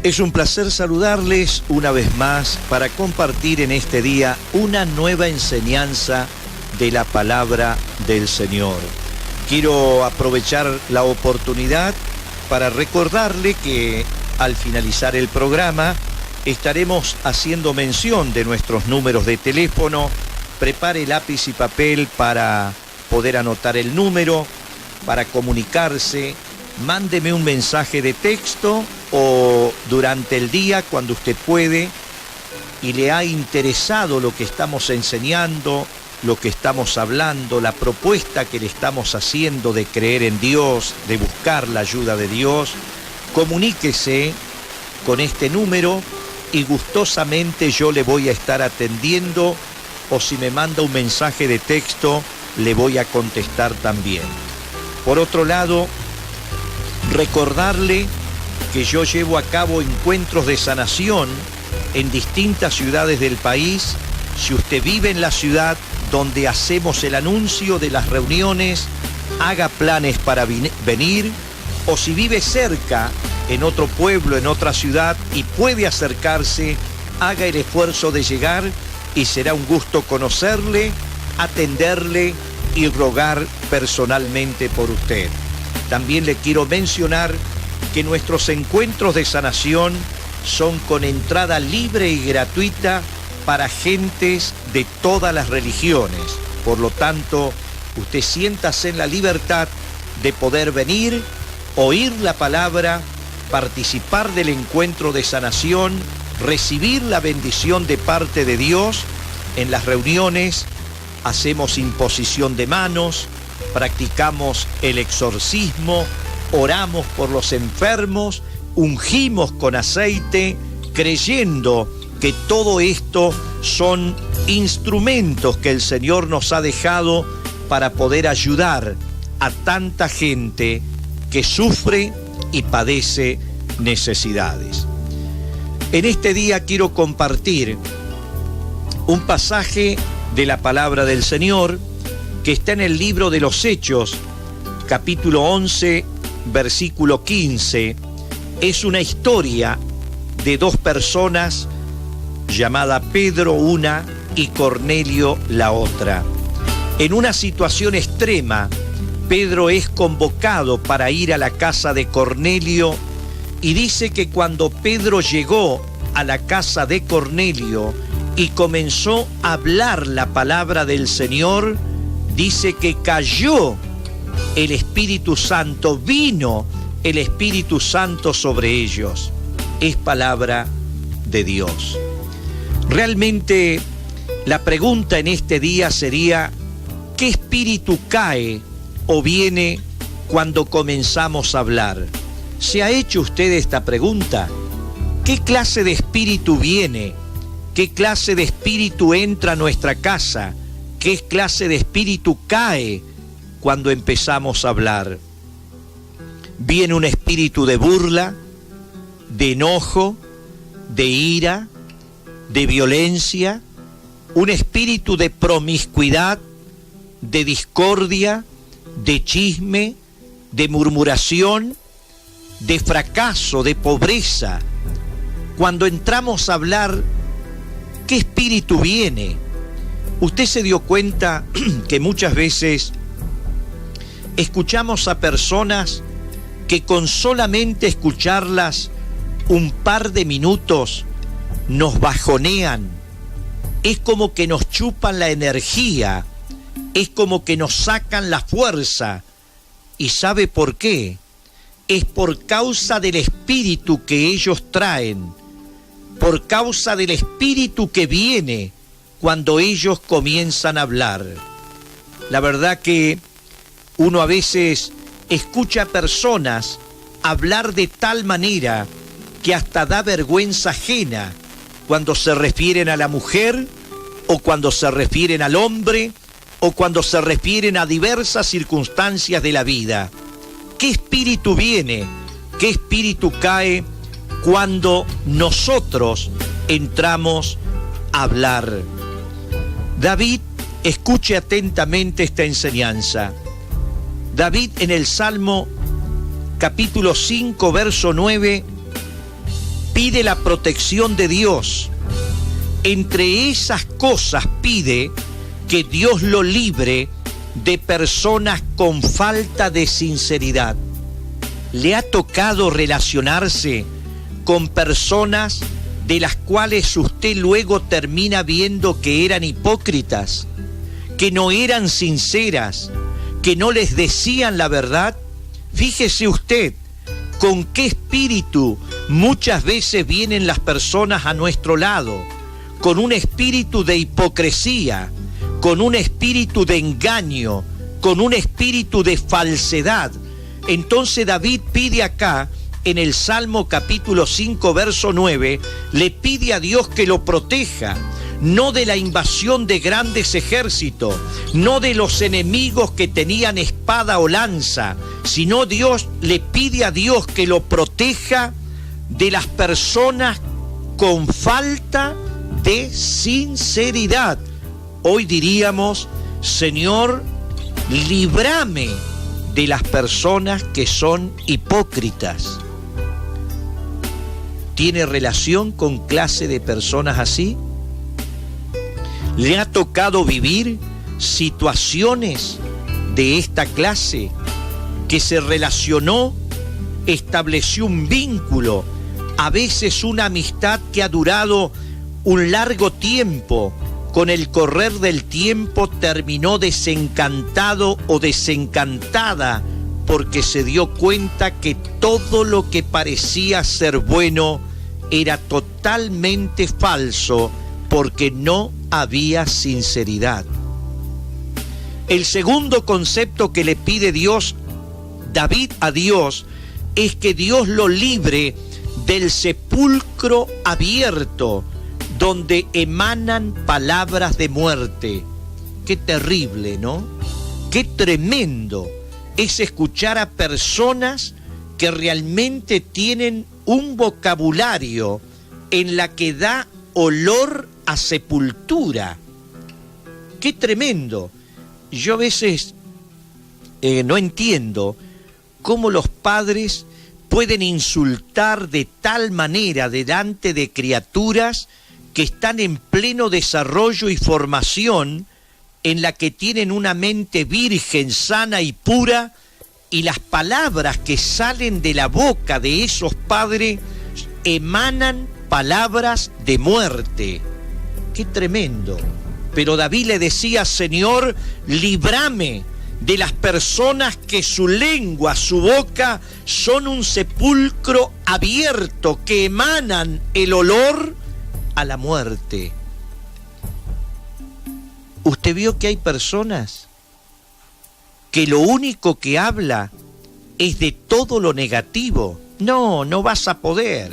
Es un placer saludarles una vez más para compartir en este día una nueva enseñanza de la palabra del Señor. Quiero aprovechar la oportunidad para recordarle que al finalizar el programa estaremos haciendo mención de nuestros números de teléfono. Prepare lápiz y papel para poder anotar el número, para comunicarse. Mándeme un mensaje de texto o durante el día cuando usted puede y le ha interesado lo que estamos enseñando, lo que estamos hablando, la propuesta que le estamos haciendo de creer en Dios, de buscar la ayuda de Dios. Comuníquese con este número y gustosamente yo le voy a estar atendiendo, o si me manda un mensaje de texto le voy a contestar también. Por otro lado, recordarle que yo llevo a cabo encuentros de sanación en distintas ciudades del país. Si usted vive en la ciudad donde hacemos el anuncio de las reuniones, haga planes para venir, o si vive cerca, en otro pueblo, en otra ciudad, y puede acercarse, haga el esfuerzo de llegar y será un gusto conocerle, atenderle y rogar personalmente por usted. También le quiero mencionar que nuestros encuentros de sanación son con entrada libre y gratuita para gentes de todas las religiones. Por lo tanto, usted siéntase en la libertad de poder venir, oír la palabra, participar del encuentro de sanación, recibir la bendición de parte de Dios. En las reuniones hacemos imposición de manos, practicamos el exorcismo, oramos por los enfermos, ungimos con aceite, creyendo que todo esto son instrumentos que el Señor nos ha dejado para poder ayudar a tanta gente que sufre y padece necesidades. En este día quiero compartir un pasaje de la palabra del Señor que está en el libro de los Hechos, capítulo 11, versículo 15. Es una historia de dos personas, llamada Pedro una y Cornelio la otra. En una situación extrema, Pedro es convocado para ir a la casa de Cornelio, y dice que cuando Pedro llegó a la casa de Cornelio y comenzó a hablar la palabra del Señor, dice que cayó el Espíritu Santo, vino el Espíritu Santo sobre ellos. Es palabra de Dios. Realmente la pregunta en este día sería: ¿qué espíritu cae o viene cuando comenzamos a hablar? ¿Se ha hecho usted esta pregunta? ¿Qué clase de espíritu viene? ¿Qué clase de espíritu entra a nuestra casa? ¿Qué clase de espíritu cae cuando empezamos a hablar? ¿Viene un espíritu de burla, de enojo, de ira, de violencia? ¿Un espíritu de promiscuidad, de discordia, de chisme, de murmuración, de fracaso, de pobreza? Cuando entramos a hablar, ¿qué espíritu viene? Usted se dio cuenta que muchas veces escuchamos a personas que con solamente escucharlas un par de minutos nos bajonean. Es como que nos chupan la energía, es como que nos sacan la fuerza. ¿Y sabe por qué? Es por causa del espíritu que ellos traen, por causa del espíritu que viene cuando ellos comienzan a hablar. La verdad que uno a veces escucha a personas hablar de tal manera que hasta da vergüenza ajena cuando se refieren a la mujer, o cuando se refieren al hombre, o cuando se refieren a diversas circunstancias de la vida. ¿Qué espíritu viene? ¿Qué espíritu cae cuando nosotros entramos a hablar? David, escuche atentamente esta enseñanza. David, en el Salmo capítulo 5, verso 9, pide la protección de Dios. Entre esas cosas pide que Dios lo libre de personas con falta de sinceridad. ¿Le ha tocado relacionarse con personas de las cuales usted luego termina viendo que eran hipócritas, que no eran sinceras, que no les decían la verdad? Fíjese usted con qué espíritu muchas veces vienen las personas a nuestro lado, con un espíritu de hipocresía, con un espíritu de engaño, con un espíritu de falsedad. Entonces David pide acá, en el Salmo capítulo 5, verso 9, le pide a Dios que lo proteja, no de la invasión de grandes ejércitos, no de los enemigos que tenían espada o lanza, sino Dios le pide a Dios que lo proteja de las personas con falta de sinceridad. Hoy diríamos, Señor, líbrame de las personas que son hipócritas. ¿Tiene relación con clase de personas así? ¿Le ha tocado vivir situaciones de esta clase, que se relacionó, estableció un vínculo, a veces una amistad que ha durado un largo tiempo? Con el correr del tiempo terminó desencantado o desencantada porque se dio cuenta que todo lo que parecía ser bueno era totalmente falso, porque no había sinceridad. El segundo concepto que le pide David a Dios, es que Dios lo libre del sepulcro abierto, donde emanan palabras de muerte. Qué terrible, ¿no? Qué tremendo es escuchar a personas que realmente tienen un vocabulario en la que da olor a sepultura. Qué tremendo. Yo a veces no entiendo cómo los padres pueden insultar de tal manera delante de criaturas que están en pleno desarrollo y formación, en la que tienen una mente virgen, sana y pura, y las palabras que salen de la boca de esos padres emanan palabras de muerte. ¡Qué tremendo! Pero David le decía, Señor, líbrame de las personas que su lengua, su boca, son un sepulcro abierto, que emanan el olor a la muerte. ¿Usted vio que hay personas que lo único que habla es de todo lo negativo? No, no vas a poder.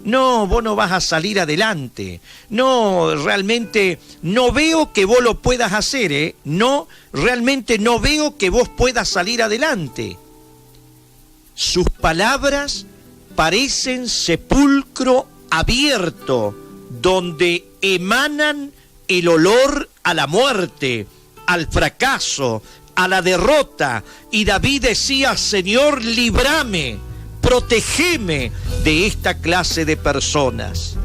No, vos no vas a salir adelante. No, realmente no veo que vos lo puedas hacer, ¿eh? No, realmente no veo que vos puedas salir adelante. Sus palabras parecen sepulcro abierto, donde emanan el olor a la muerte, al fracaso, a la derrota. Y David decía, Señor, líbrame, protégeme de esta clase de personas.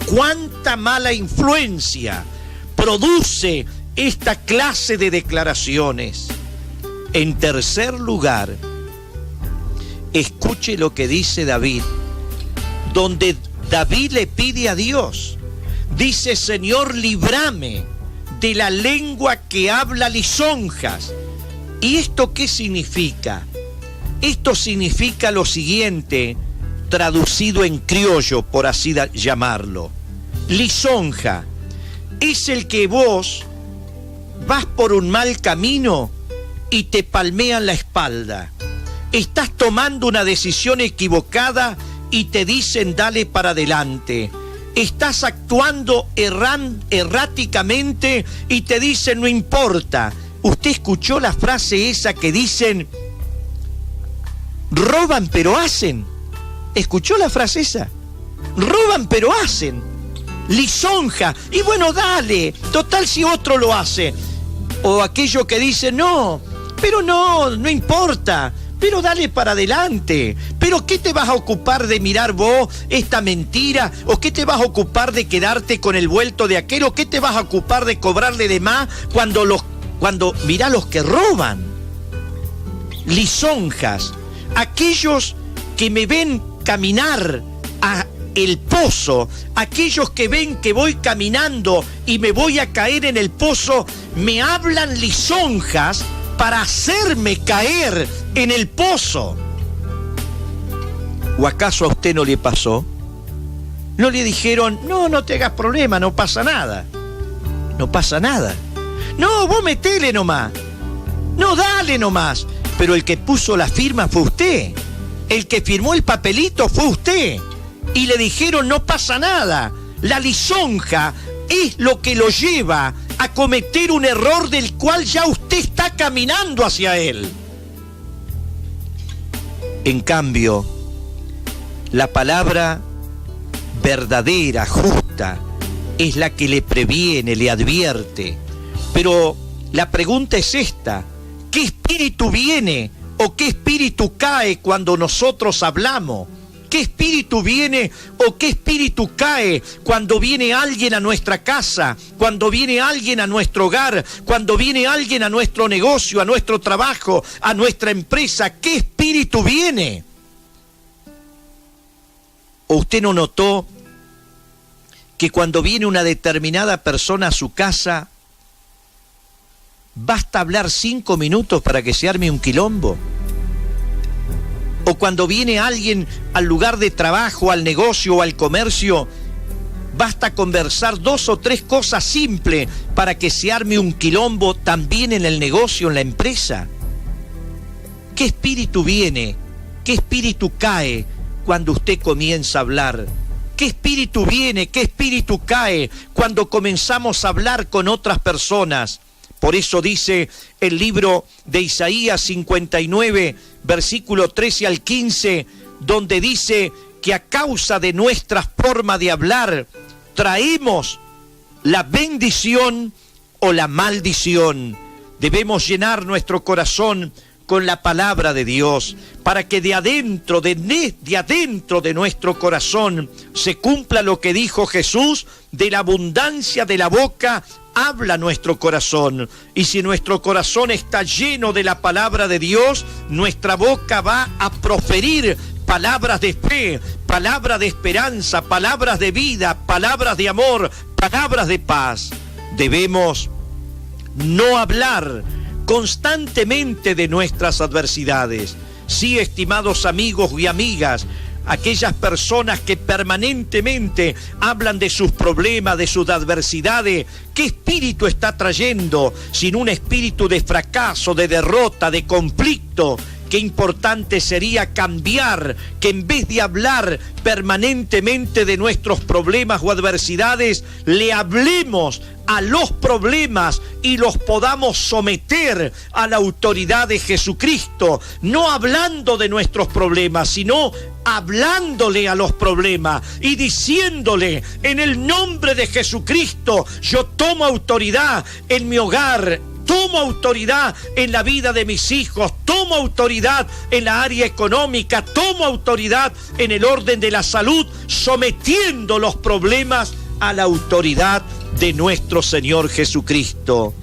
¿Cuánta mala influencia produce esta clase de declaraciones? En tercer lugar, escuche lo que dice David, donde David le pide a Dios, dice, Señor, líbrame de la lengua que habla lisonjas. ¿Y esto qué significa? Esto significa lo siguiente, traducido en criollo, por así llamarlo. Lisonja es el que vos vas por un mal camino y te palmean la espalda. Estás tomando una decisión equivocada y te dicen dale para adelante. Estás actuando erráticamente y te dicen no importa. ¿Usted escuchó la frase esa que dicen roban pero hacen? ¿Escuchó la frase esa? Roban pero hacen. Lisonja. Y bueno, dale, total si otro lo hace. O aquello que dice no, pero no importa, pero dale para adelante. ¿Pero qué te vas a ocupar de mirar vos esta mentira? ¿O qué te vas a ocupar de quedarte con el vuelto de aquel? ¿O qué te vas a ocupar de cobrarle de más cuando mirá los que roban? Lisonjas, aquellos que me ven caminar a el pozo, aquellos que ven que voy caminando y me voy a caer en el pozo, me hablan lisonjas para hacerme caer en el pozo. ¿O acaso a usted no le pasó? ¿No le dijeron, no te hagas problema, no pasa nada? No pasa nada. No, vos metele nomás. No, dale nomás. Pero el que puso la firma fue usted. El que firmó el papelito fue usted. Y le dijeron, no pasa nada. La lisonja es lo que lo lleva a cometer un error del cual ya usted está caminando hacia él. En cambio, la palabra verdadera, justa, es la que le previene, le advierte. Pero la pregunta es esta: ¿qué espíritu viene o qué espíritu cae cuando nosotros hablamos? ¿Qué espíritu viene o qué espíritu cae cuando viene alguien a nuestra casa, cuando viene alguien a nuestro hogar, cuando viene alguien a nuestro negocio, a nuestro trabajo, a nuestra empresa? ¿Qué espíritu viene? ¿O usted no notó que cuando viene una determinada persona a su casa, basta hablar 5 minutos para que se arme un quilombo? O cuando viene alguien al lugar de trabajo, al negocio o al comercio, basta conversar 2 o 3 cosas simples para que se arme un quilombo también en el negocio, en la empresa. ¿Qué espíritu viene? ¿Qué espíritu cae cuando usted comienza a hablar? ¿Qué espíritu viene? ¿Qué espíritu cae cuando comenzamos a hablar con otras personas? Por eso dice el libro de Isaías 59, versículo 13 al 15, donde dice que a causa de nuestra forma de hablar, traemos la bendición o la maldición. Debemos llenar nuestro corazón con la palabra de Dios, para que de adentro de nuestro corazón se cumpla lo que dijo Jesús: de la abundancia de la boca habla nuestro corazón. Y si nuestro corazón está lleno de la palabra de Dios, nuestra boca va a proferir palabras de fe, palabras de esperanza, palabras de vida, palabras de amor, palabras de paz. Debemos no hablar constantemente de nuestras adversidades. Sí, estimados amigos y amigas, aquellas personas que permanentemente hablan de sus problemas, de sus adversidades, ¿qué espíritu está trayendo? Sin un espíritu de fracaso, de derrota, de conflicto. Qué importante sería cambiar, que en vez de hablar permanentemente de nuestros problemas o adversidades, le hablemos a los problemas y los podamos someter a la autoridad de Jesucristo, no hablando de nuestros problemas, sino hablándole a los problemas y diciéndole: en el nombre de Jesucristo, yo tomo autoridad en mi hogar, tomo autoridad en la vida de mis hijos, tomo autoridad en la área económica, tomo autoridad en el orden de la salud, sometiendo los problemas a la autoridad de nuestro Señor Jesucristo.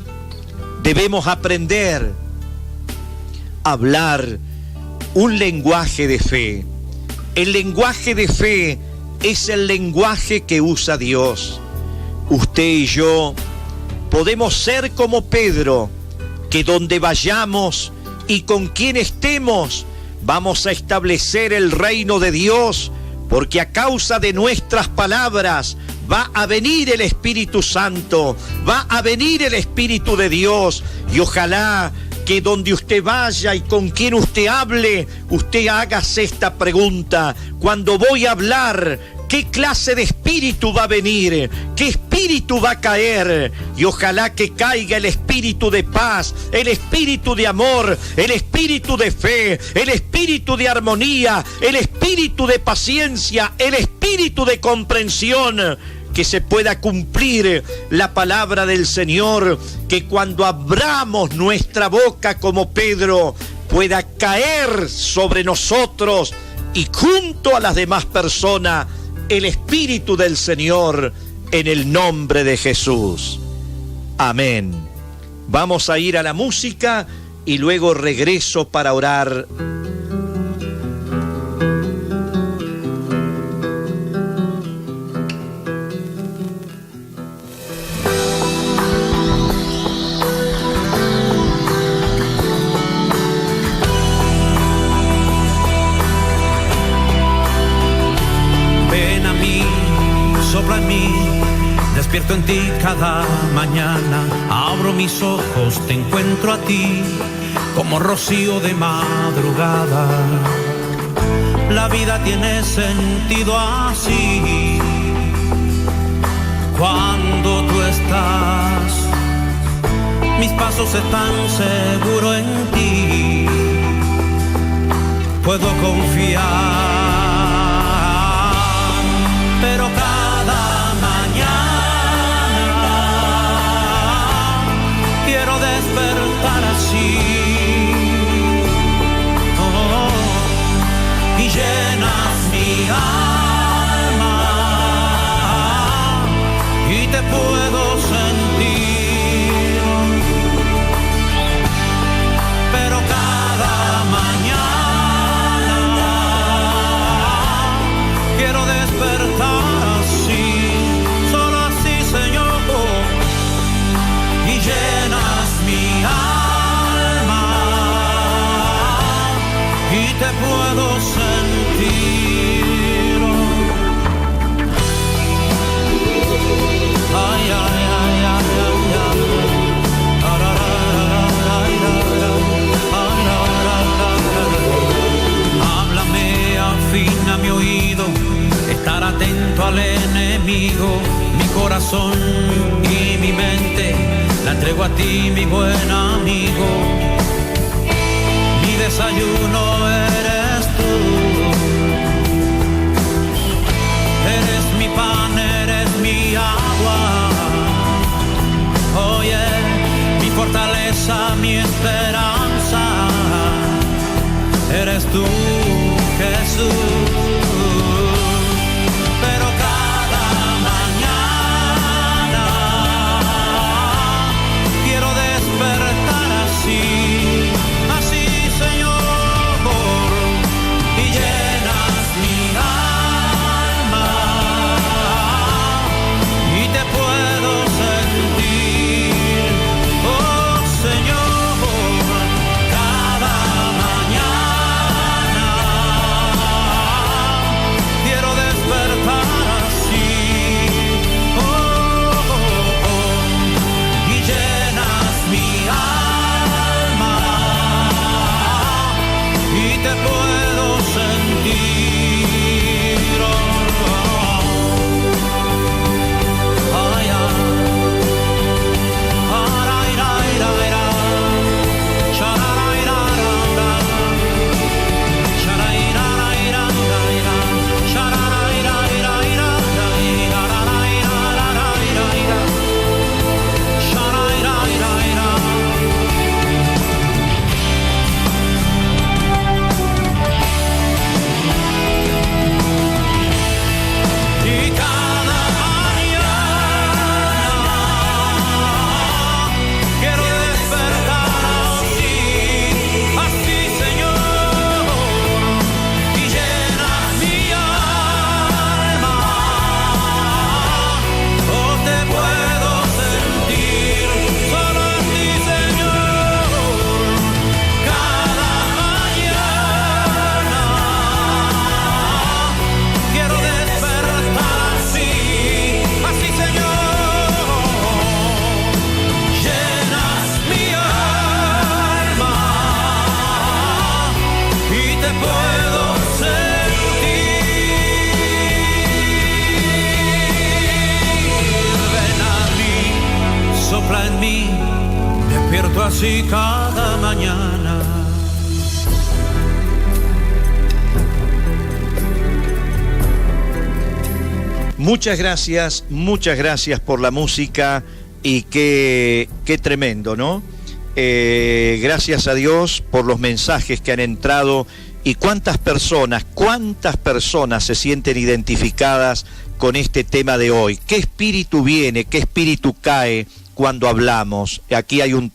Debemos aprender a hablar un lenguaje de fe. El lenguaje de fe es el lenguaje que usa Dios. Usted y yo podemos ser como Pedro, que donde vayamos y con quien estemos, vamos a establecer el reino de Dios, porque a causa de nuestras palabras va a venir el Espíritu Santo, va a venir el Espíritu de Dios. Y ojalá que donde usted vaya y con quien usted hable, usted hágase esta pregunta: cuando voy a hablar, ¿qué clase de espíritu va a venir? ¿Qué espíritu va a caer? Y ojalá que caiga el espíritu de paz, el espíritu de amor, el espíritu de fe, el espíritu de armonía, el espíritu de paciencia, el espíritu de comprensión. Que se pueda cumplir la palabra del Señor, que cuando abramos nuestra boca como Pedro, pueda caer sobre nosotros y junto a las demás personas el Espíritu del Señor en el nombre de Jesús. Amén. Vamos a ir a la música y luego regreso para orar. Despierto en ti cada mañana, abro mis ojos, te encuentro a ti, como rocío de madrugada. La vida tiene sentido así, cuando tú estás, mis pasos están seguros en ti, puedo confiar, pero cada mañana quiero despertar así, y llenas mi alma y te puedo sentir, pero cada mañana quiero despertar así, solo así, Señor, y llenas mi alma y te puedo sentir. Ay, ay, ay, ay, ay, ay. Háblame, afina mi oído, estar atento al enemigo, mi corazón y mi mente la entrego a ti, mi buen amigo. Mi desayuno eres tú, eres mi pan, eres mi agua. Oye, mi fortaleza, mi esperanza, eres tú, Jesús. Pero cada mañana quiero despertar así, así, Señor, y llenas mi alma y te puedo sentir, oh Señor, cada mañana quiero despertar así, y llenas mi alma y te puedo sentir. Ay, ay, ay, ay, ay, ay, shararairara, shararairara, y cada mañana quiero despertar así, así, Señor, y llenas mi alma, oh, te puedo sentir, solo así, Señor, cada mañana quiero despertar así, así, Señor, llenas mi alma y te puedo sentir. Ven a mí, sopla en mí, despierto así cada mañana. Muchas gracias por la música y qué tremendo, ¿no? Gracias a Dios por los mensajes que han entrado y cuántas personas se sienten identificadas con este tema de hoy. ¿Qué espíritu viene, qué espíritu cae cuando hablamos? Aquí hay un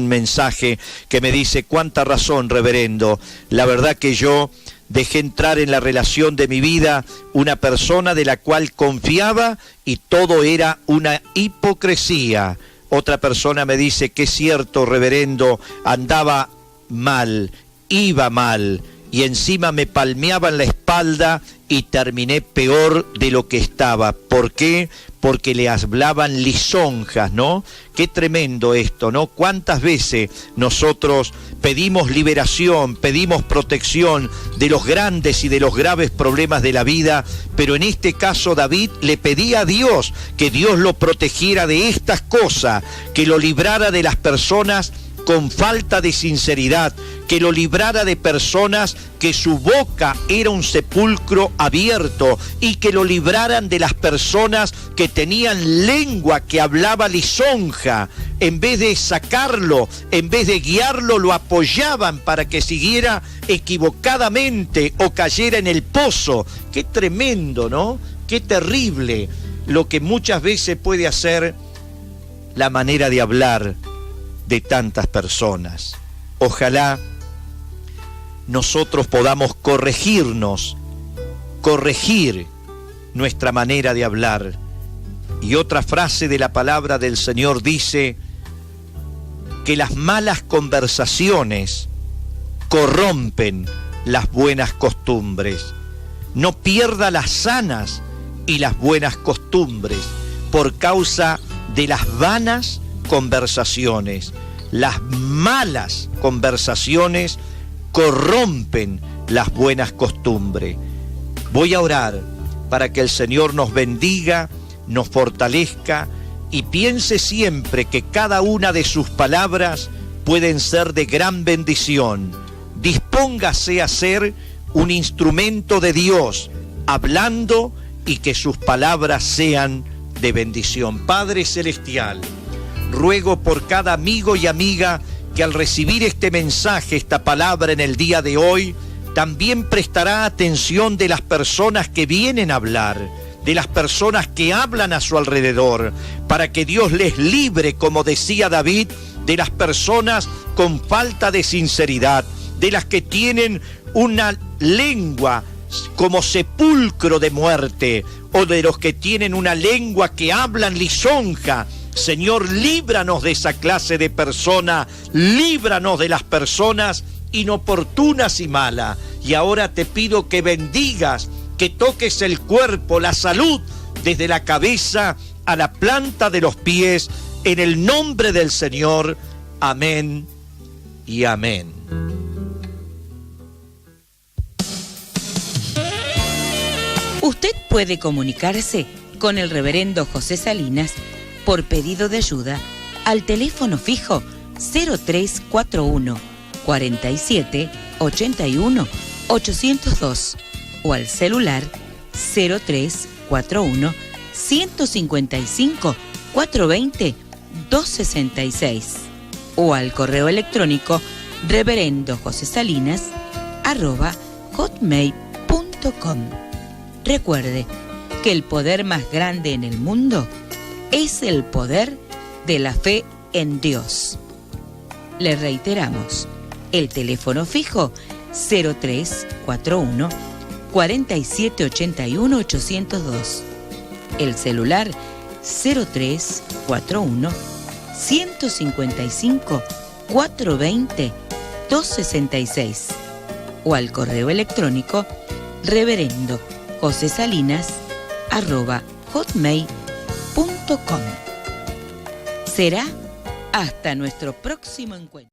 mensaje que me dice: cuánta razón, reverendo, la verdad que yo dejé entrar en la relación de mi vida una persona de la cual confiaba y todo era una hipocresía. Otra persona me dice que es cierto, reverendo, andaba mal, iba mal y encima me palmeaban la espalda y terminé peor de lo que estaba. ¿Por qué? Porque le hablaban lisonjas, ¿no? Qué tremendo esto, ¿no? ¿Cuántas veces nosotros pedimos liberación, pedimos protección de los grandes y de los graves problemas de la vida? Pero en este caso David le pedía a Dios que Dios lo protegiera de estas cosas, que lo librara de las personas con falta de sinceridad, que lo librara de personas que su boca era un sepulcro abierto y que lo libraran de las personas que tenían lengua que hablaba lisonja. En vez de sacarlo, en vez de guiarlo, lo apoyaban para que siguiera equivocadamente o cayera en el pozo. Qué tremendo, ¿no? Qué terrible lo que muchas veces puede hacer la manera de hablar de tantas personas. Ojalá nosotros podamos corregir nuestra manera de hablar. Y otra frase de la palabra del Señor dice que las malas conversaciones corrompen las buenas costumbres. No pierda las sanas y las buenas costumbres por causa de las vanas conversaciones. Las malas conversaciones corrompen las buenas costumbres. Voy a orar para que el Señor nos bendiga, nos fortalezca y piense siempre que cada una de sus palabras pueden ser de gran bendición. Dispóngase a ser un instrumento de Dios, hablando, y que sus palabras sean de bendición. Padre Celestial, ruego por cada amigo y amiga que al recibir este mensaje, esta palabra en el día de hoy, también prestará atención de las personas que vienen a hablar, de las personas que hablan a su alrededor, para que Dios les libre, como decía David, de las personas con falta de sinceridad, de las que tienen una lengua como sepulcro de muerte, o de los que tienen una lengua que hablan lisonja. Señor, líbranos de esa clase de persona, líbranos de las personas inoportunas y malas. Y ahora te pido que bendigas, que toques el cuerpo, la salud, desde la cabeza a la planta de los pies, en el nombre del Señor. Amén y amén. Usted puede comunicarse con el reverendo José Salinas por pedido de ayuda al teléfono fijo 0341 47 81 802 o al celular 0341 155 420 266 o al correo electrónico reverendojosesalinas@hotmail.com. Recuerde que el poder más grande en el mundo es el poder de la fe en Dios. Le reiteramos, el teléfono fijo 0341 4781 802, el celular 0341 155 420 266 o al correo electrónico reverendojosesalinas@hotmail.com. Será hasta nuestro próximo encuentro.